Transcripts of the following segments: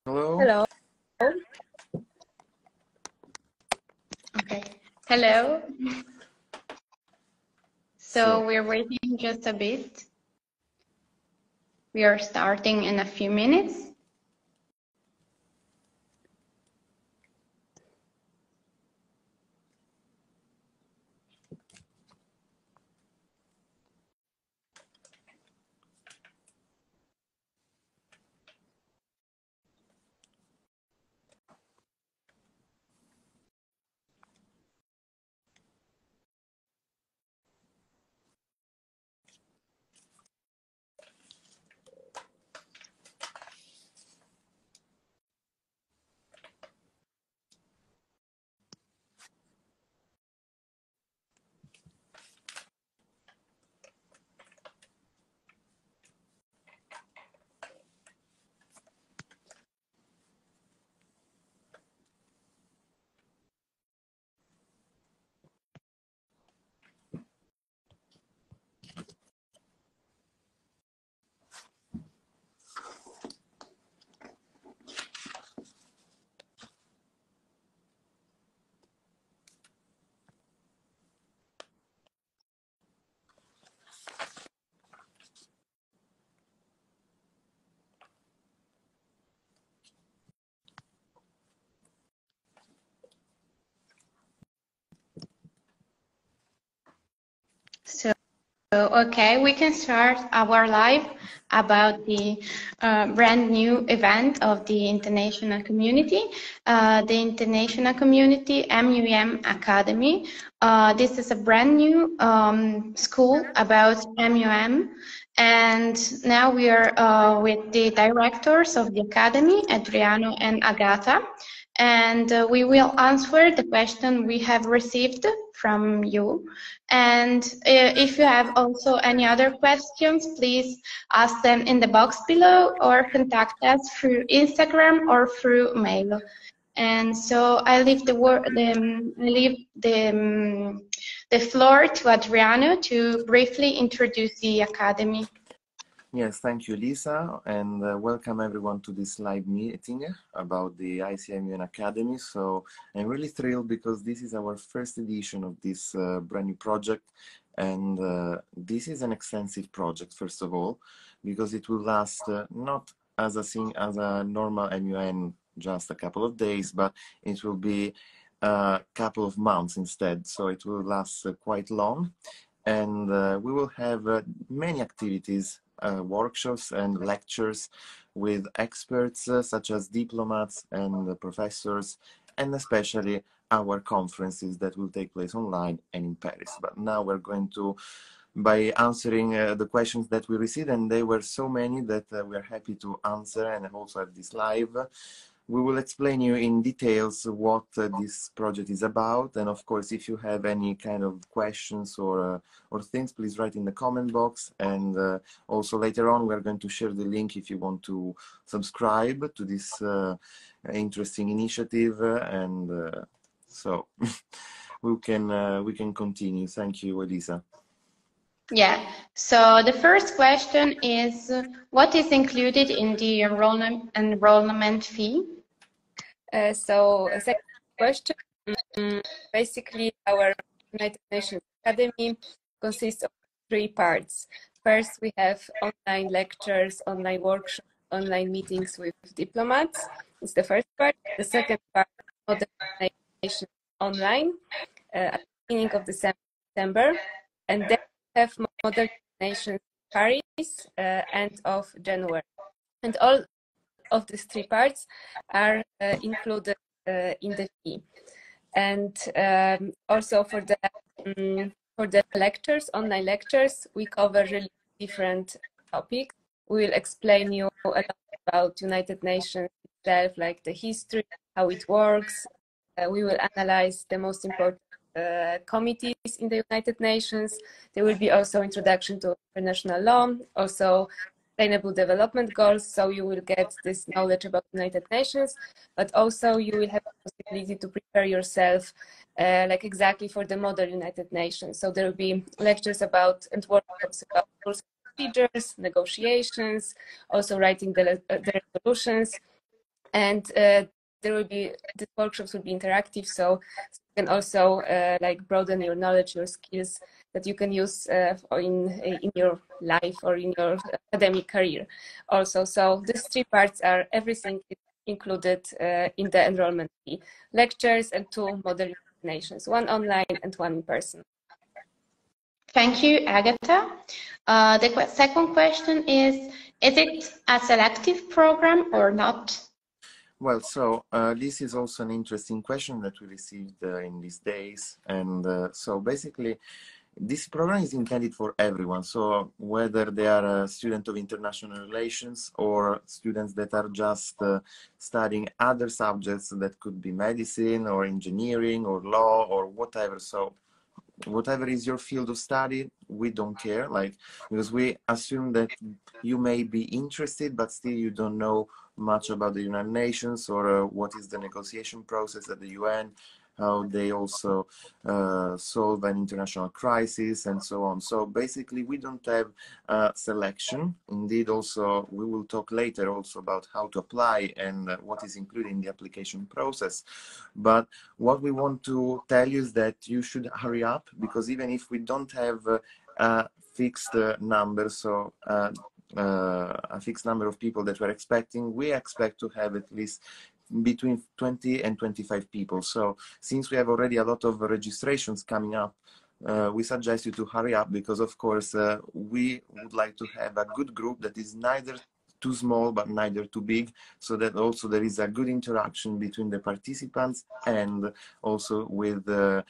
Hello. Hello. Okay. Hello. So we're waiting just a bit. We are starting in a few minutes. Okay, we can start our live about the brand new event of the international community, MUN Academy. This is a brand new school about MUM, and now we are with the directors of the academy, Adriano and Agata, and we will answer the question we have received from you. And if you have also any other questions, please ask them in the box below or contact us through Instagram or through mail. And so I leave the floor to Adriano to briefly introduce the academy. Yes, thank you, Lisa, and welcome everyone to this live meeting about the ICMUN Academy. So I'm really thrilled because this is our first edition of this brand new project, and this is an extensive project, first of all, because it will last not as a normal MUN, just a couple of days, but it will be a couple of months instead. So it will last quite long, and we will have many activities, workshops and lectures with experts such as diplomats and professors, and especially our conferences that will take place online and in Paris. But now we're going to, by answering the questions that we received, and they were so many that we're happy to answer and also have this live. We will explain you in details what this project is about, and of course, if you have any kind of questions or things, please write in the comment box. And also later on, we're going to share the link if you want to subscribe to this interesting initiative. And so we can continue. Thank you, Elisa. Yeah, so the first question is, what is included in the enrollment fee? So a second question, basically our United Nations Academy consists of 3 parts. First, we have online lectures, online workshops, online meetings with diplomats. It's the first part. The second part, modernization online at the beginning of December. And then we have modernization Paris end of January. And all of these 3 parts are included in the fee. And also for the lectures, online lectures, we cover really different topics. We will explain you a lot about United Nations itself, like the history, how it works. We will analyze the most important committees in the United Nations. There will be also introduction to international law, also Sustainable Development Goals, so you will get this knowledge about United Nations, but also you will have the possibility to prepare yourself like exactly for the model United Nations. So there will be lectures about and workshops about rules and procedures, negotiations, also writing the resolutions. And these workshops will be interactive, so you can also like broaden your knowledge, your skills that you can use in your life or in your academic career also. So these three parts are everything included in the enrollment fee: lectures and 2 model examinations, 1 online and 1 in person. Thank you, Agatha. The second question is it a selective program or not? Well, so this is also an interesting question that we received in these days. And so basically, this program is intended for everyone. So whether they are a student of international relations or students that are just studying other subjects that could be medicine or engineering or law or whatever. So whatever is your field of study, we don't care, like, because we assume that you may be interested, but still you don't know much about the United Nations or what is the negotiation process at the UN, how they also solve an international crisis and so on. So basically we don't have selection. Indeed, also we will talk later also about how to apply and what is included in the application process. But what we want to tell you is that you should hurry up, because even if we don't have a fixed number, so a fixed number of people that we're expecting, we expect to have at least between 20 and 25 people. So since we have already a lot of registrations coming up, we suggest you to hurry up, because of course we would like to have a good group that is neither too small but neither too big, so that also there is a good interaction between the participants and also with the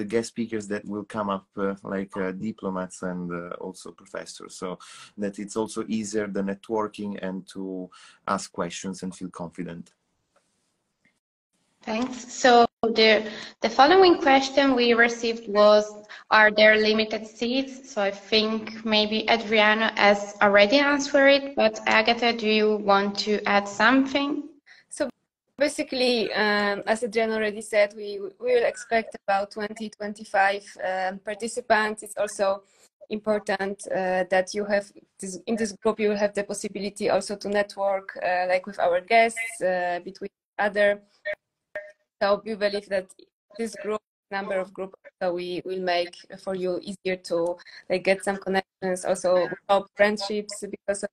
guest speakers that will come up, like diplomats and also professors, so that it's also easier the networking and to ask questions and feel confident. Thanks. So the following question we received was, are there limited seats? So I think maybe Adriana has already answered it, but Agatha, do you want to add something? So basically, as Adriana already said, we will expect about 20-25 participants. It's also important that you have in this group, you will have the possibility also to network like with our guests, between other. So we believe that this number of groups, so we will make for you easier to like get some connections, also help friendships because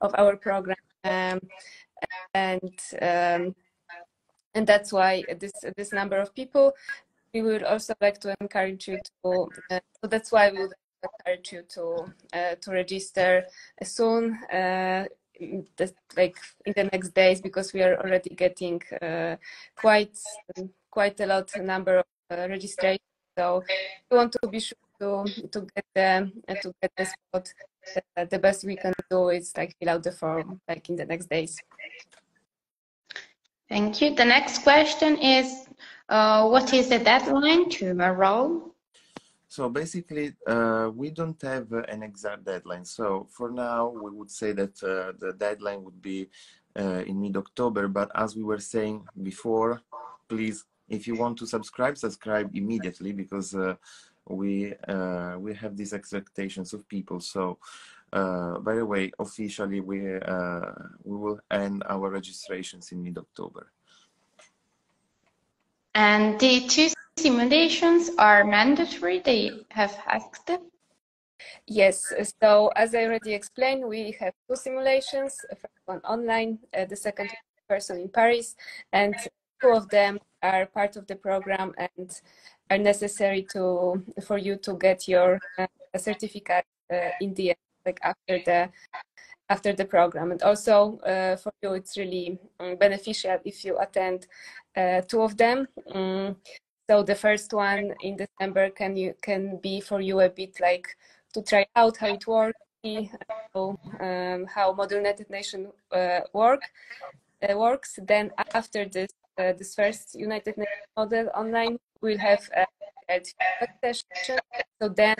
of our program, and that's why this number of people. We would also like to encourage you to. So that's why we would encourage you to register soon. Like in the next days, because we are already getting quite a number of registrations. So we want to be sure to get the spot. The best we can do is like fill out the form like in the next days. Thank you. The next question is, what is the deadline to enroll? So basically, we don't have an exact deadline. So for now, we would say that the deadline would be in mid-October. But as we were saying before, please, if you want to subscribe immediately, because we have these expectations of people. So by the way, officially, we will end our registrations in mid-October. And the 2 simulations are mandatory, they have asked them? Yes, so as I already explained, we have 2 simulations, the first one online, the second person in Paris, and 2 of them are part of the program and are necessary for you to get your certificate in the end, like after the program. And also for you, it's really beneficial if you attend 2 of them. So the first one in December can be for you a bit like to try out how it works, how modern United Nations works. Then after this first United Nations model online, we'll have a session. So then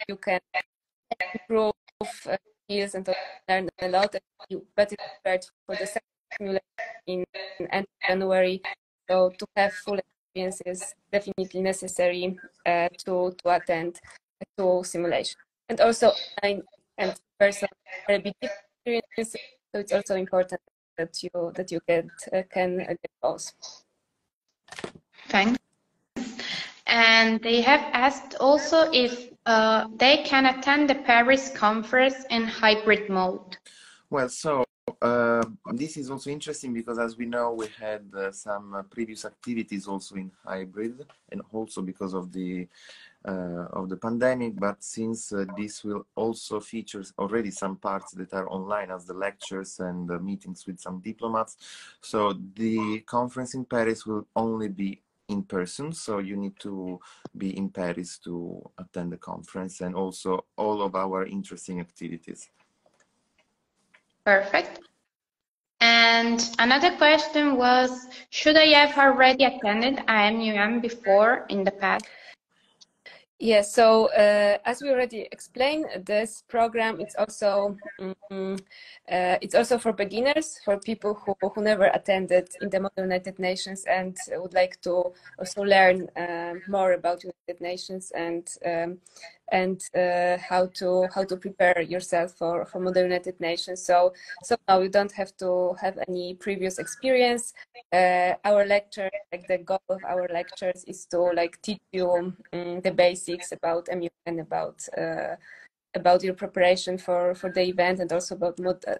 you can improve skills and learn a lot. And you better prepared for the second simulation in end of January. So to have full experience is definitely necessary to attend 2 simulations. And also online and person are a bit different experiences, so it's also important that you can get both. Thanks. And they have asked also if they can attend the Paris conference in hybrid mode. Well, so this is also interesting because, as we know, we had some previous activities also in hybrid, and also because of the pandemic. But since this will also feature already some parts that are online, as the lectures and the meetings with some diplomats, so the conference in Paris will only be in person. So you need to be in Paris to attend the conference, and also all of our interesting activities. Perfect. And another question was, should I have already attended IMUM before in the past? Yes, so as we already explained, this program it's also for beginners, for people who never attended in the Model United Nations and would like to also learn more about United Nations and how to prepare yourself for Model United Nations. So now you don't have to have any previous experience. Our lecture, like the goal of our lectures, is to teach you the basics about MU and about your preparation for the event, and also about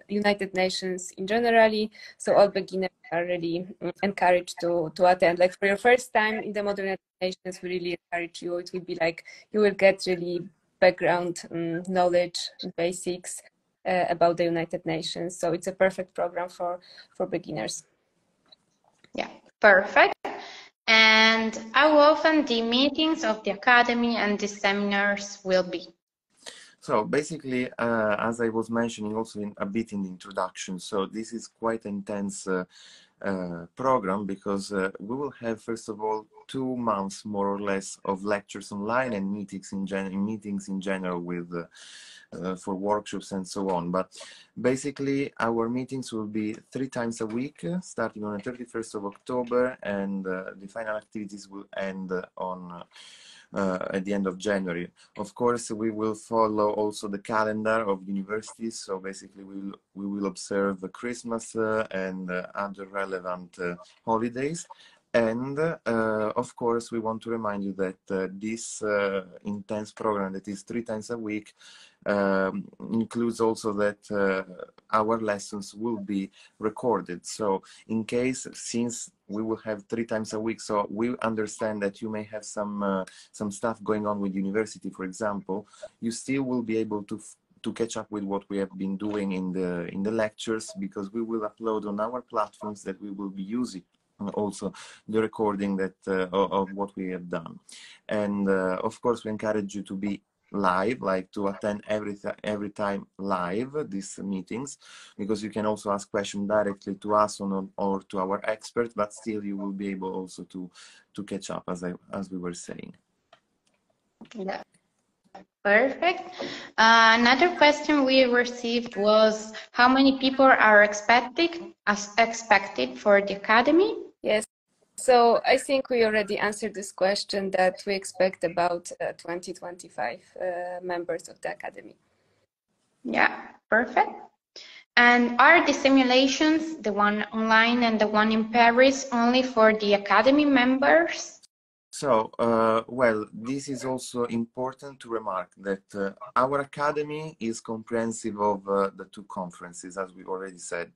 United Nations in generally. So all beginners are really encouraged to attend. Like for your first time in the Modern United Nations, we really encourage you. It will be like you will get really background knowledge and basics about the United Nations. So it's a perfect program for beginners. Yeah, perfect. And how often the meetings of the Academy and the seminars will be? So basically, as I was mentioning also a bit in the introduction, so this is quite an intense program because we will have, first of all, 2 months more or less of lectures online and meetings in general with for workshops and so on. But basically, our meetings will be 3 times a week, starting on the 31st of October, and the final activities will end on at the end of January. Of course, we will follow also the calendar of universities. So basically, we will observe the Christmas and other relevant holidays. And of course, we want to remind you that this intense program that is 3 times a week includes also that our lessons will be recorded. So in case, since we will have 3 times a week, so we understand that you may have some stuff going on with university, for example, you still will be able to catch up with what we have been doing in the lectures, because we will upload on our platforms that we will be using also the recording that of what we have done. And of course, we encourage you to be live, like to attend every time live these meetings, because you can also ask questions directly to us or to our experts, but still you will be able also to catch up, as we were saying. Yeah. Perfect. Another question we received was, how many people are expected for the Academy? Yes. So I think we already answered this question, that we expect about 20-25 members of the Academy. Yeah, perfect. And are the simulations, the one online and the one in Paris, only for the Academy members? So, well, this is also important to remark that our Academy is comprehensive of the 2 conferences, as we already said.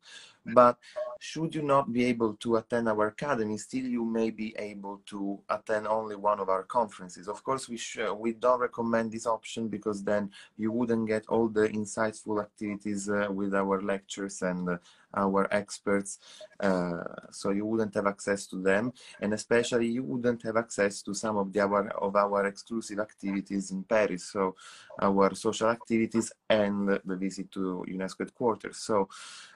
But should you not be able to attend our Academy, still you may be able to attend only one of our conferences. Of course, we don't recommend this option, because then you wouldn't get all the insightful activities with our lectures and our experts, so you wouldn't have access to them, and especially you wouldn't have access to some of our exclusive activities in Paris, so our social activities and the visit to UNESCO headquarters. So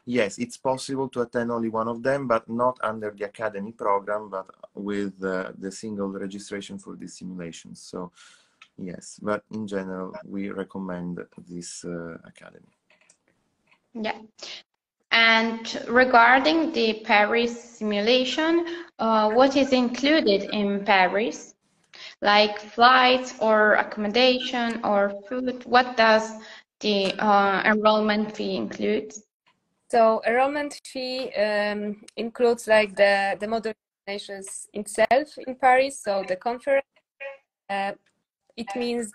yes, it's possible to attend only one of them, but not under the Academy program, but with the single registration for the simulations. So yes, but in general, we recommend this Academy. Yeah. And regarding the Paris simulation, what is included in Paris? Like flights or accommodation or food? What does the enrollment fee include? So enrollment fee includes like the model nations itself in Paris. So the conference, it means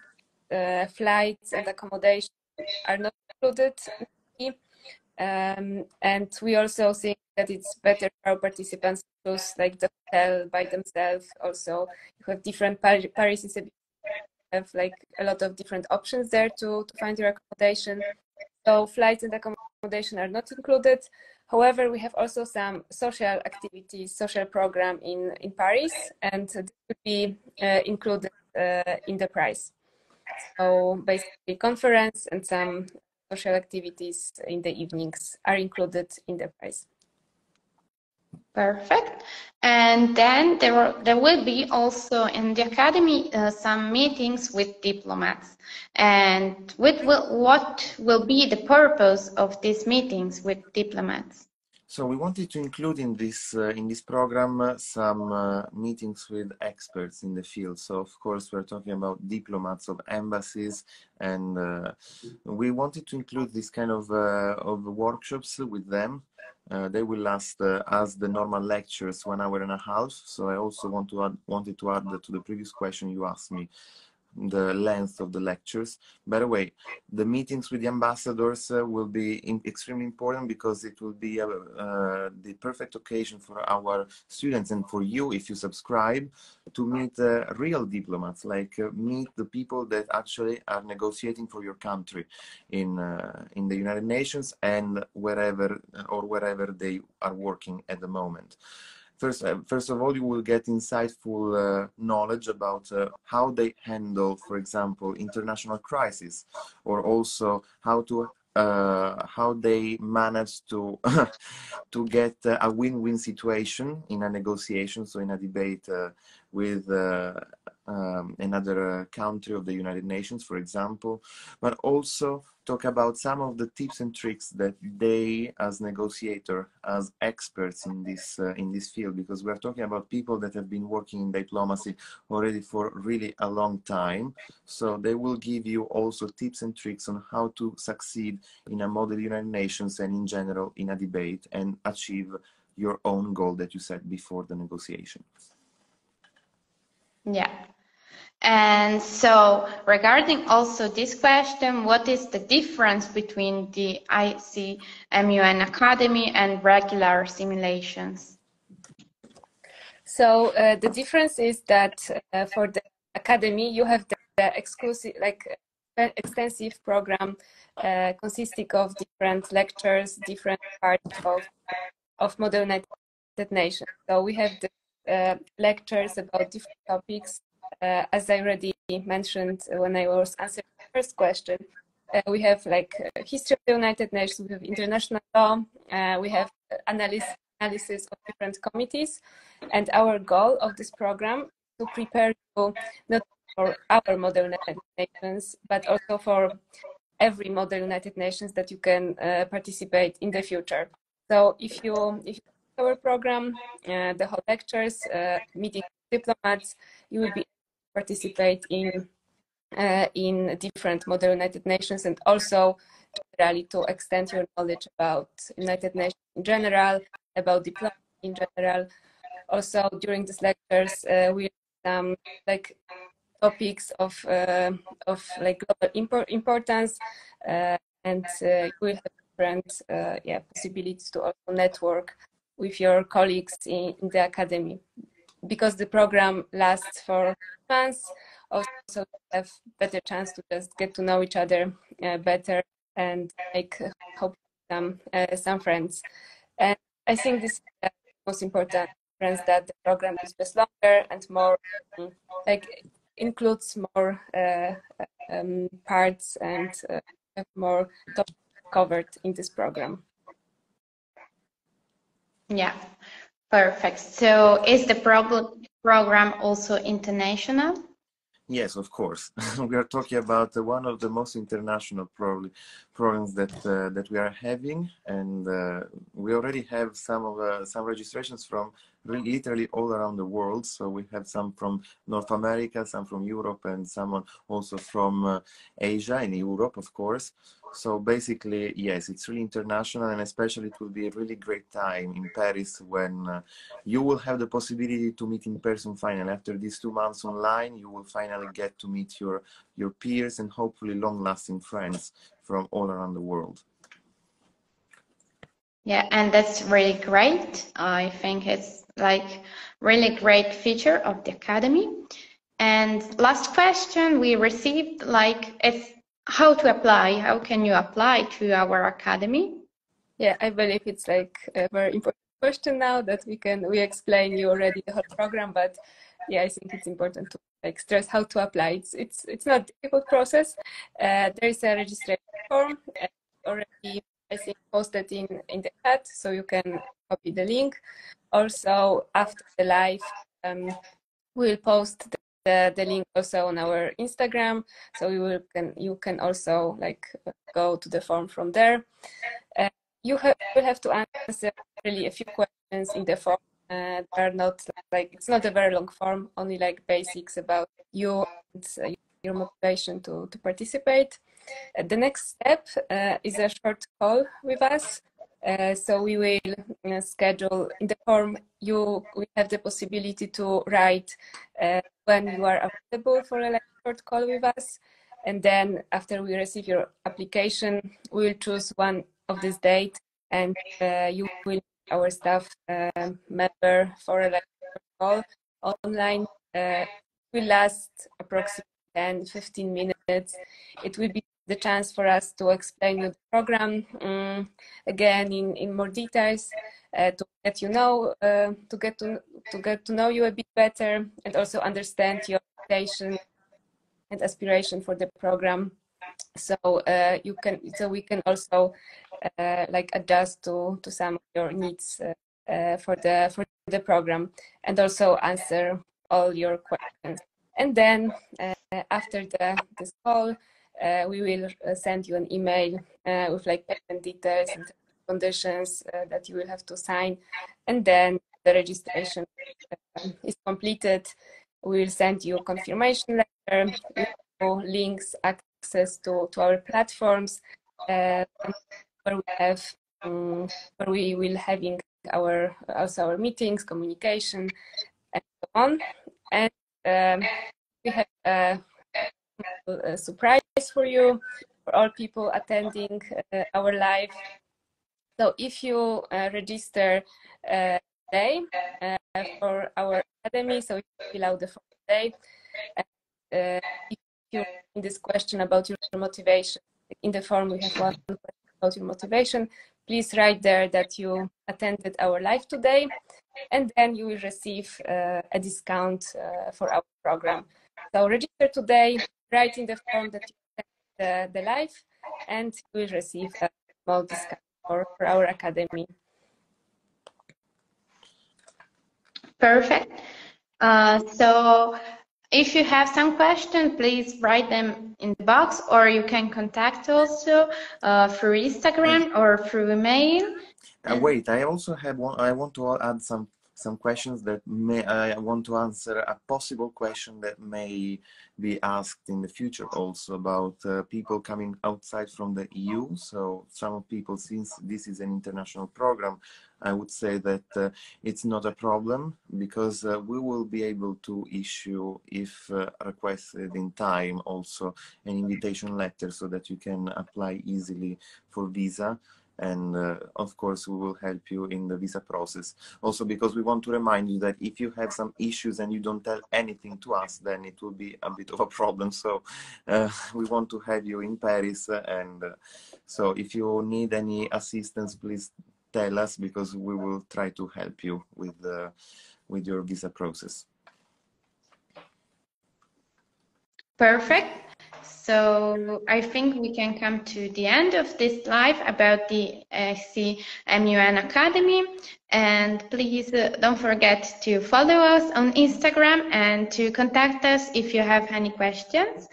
flights and accommodation are not included in the fee. And we also think that it's better for our participants to choose like the hotel by themselves. Also, you have different Paris is have like a lot of different options there to find your accommodation. So flights and accommodation are not included. However, we have also some social activities, social program in Paris, and this would be included in the price. So basically, conference and some social activities in the evenings are included in the price. Perfect. And then there will be also in the academy some meetings with diplomats. And what will be the purpose of these meetings with diplomats? So we wanted to include in this program some meetings with experts in the field. So of course we're talking about diplomats of embassies, and we wanted to include this kind of workshops with them. They will last as the normal lectures 1 hour and a half. So I also wanted to add to the previous question you asked me, the length of the lectures. By the way, the meetings with the ambassadors will be extremely important, because it will be the perfect occasion for our students and for you, if you subscribe, to meet real diplomats, like meet the people that actually are negotiating for your country in the United Nations and wherever they are working at the moment. First of all, you will get insightful knowledge about how they handle, for example, international crisis, or also how they manage to to get a win-win situation in a negotiation, so in a debate with another country of the United Nations, for example, but also talk about some of the tips and tricks that they, as negotiator, as experts in this field, because we're talking about people that have been working in diplomacy already for really a long time. So they will give you also tips and tricks on how to succeed in a model United Nations and in general in a debate, and achieve your own goal that you set before the negotiation. Yeah. And so regarding also this question, what is the difference between the ICMUN Academy and regular simulations? So the difference is that for the academy, you have the exclusive, like extensive program consisting of different lectures, different parts of Model United Nations. So we have the lectures about different topics. As I already mentioned when I was answering the first question, we have like history of the United Nations, we have international law, we have analysis of different committees, and our goal of this program is to prepare you not for our Model United Nations, but also for every Model United Nations that you can participate in the future. So if you our program, the whole lectures, meeting diplomats, you will be able to participate in different Model United Nations, and also generally to extend your knowledge about United Nations in general, about diplomacy in general. Also during these lectures, we have some like topics of like global importance, and you will have different possibilities to also network with your colleagues in the academy. Because the program lasts for months, also have better chance to just get to know each other better and make some friends. And I think this is the most important difference, that the program is just longer and more like includes more parts and have more topics covered in this program. Yeah, perfect. So is the program also international? Yes, of course. We are talking about one of the most international programs that we are having, and we already have some registrations from literally all around the world. So we have some from North America, some from Europe, and some also from Asia and Europe, of course. So basically, yes, it's really international, and especially it will be a really great time in Paris when you will have the possibility to meet in person finally. After these 2 months online, you will finally get to meet your peers and hopefully long-lasting friends from all around the world. Yeah, and that's really great. I think it's like really great feature of the Academy. And last question we received, like, it's how to apply. How can you apply to our Academy? Yeah, I believe it's like a very important question now that we explain you already the whole program, but yeah, I think it's important to like stress how to apply. It's not a difficult process. There is a registration form already, I think, posted in the chat, so you can copy the link. Also, after the live, we'll post the link also on our Instagram, so you can also like go to the form from there. You will have to answer really a few questions in the form. They are not like, it's not a very long form, only like basics about you and your motivation to participate. The next step is a short call with us. So we will schedule in the form. You will have the possibility to write when you are available for a short call with us, and then after we receive your application, we will choose one of this date, and you will meet our staff member for a call online. It will last approximately 10-15 minutes. It will be the chance for us to explain you the program again in more details, to let you know, to get to know you a bit better, and also understand your expectation and aspiration for the program. So we can also like adjust to some of your needs for the program, and also answer all your questions. And then after this call, we will send you an email with like payment details and conditions that you will have to sign, and then the registration is completed. We will send you a confirmation letter with links, access to our platforms, where we have where we will having our meetings, communication, and so on. And we have a surprise for you, for all people attending our live. So if you register today for our academy, so you fill out the form today. If you in this question about your motivation, in the form we have one question about your motivation, please write there that you attended our live today, and then you will receive a discount for our program. So register today, write in the form that you attended the live, and you will receive a small discount for our academy. Perfect. So if you have some questions, please write them in the box, or you can contact also through Instagram or through email. Wait, I also have one. I want to add some questions that I want to answer a possible question that may be asked in the future also about people coming outside from the EU. So some people, since this is an international program, I would say that it's not a problem, because we will be able to issue, if requested in time, also an invitation letter so that you can apply easily for visa. And of course we will help you in the visa process, also because we want to remind you that if you have some issues and you don't tell anything to us, then it will be a bit of a problem. So we want to have you in Paris, and so if you need any assistance, please tell us, because we will try to help you with your visa process. Perfect. So I think we can come to the end of this live about the ICMUN Academy. And please don't forget to follow us on Instagram and to contact us if you have any questions.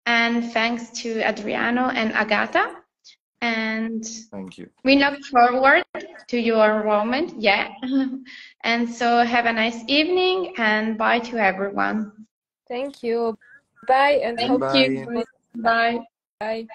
And thanks to Adriano and Agata. And Thank you. we look forward to your enrollment. Yeah. And so have a nice evening and bye to everyone. Thank you. Bye and hope Goodbye. Bye. bye.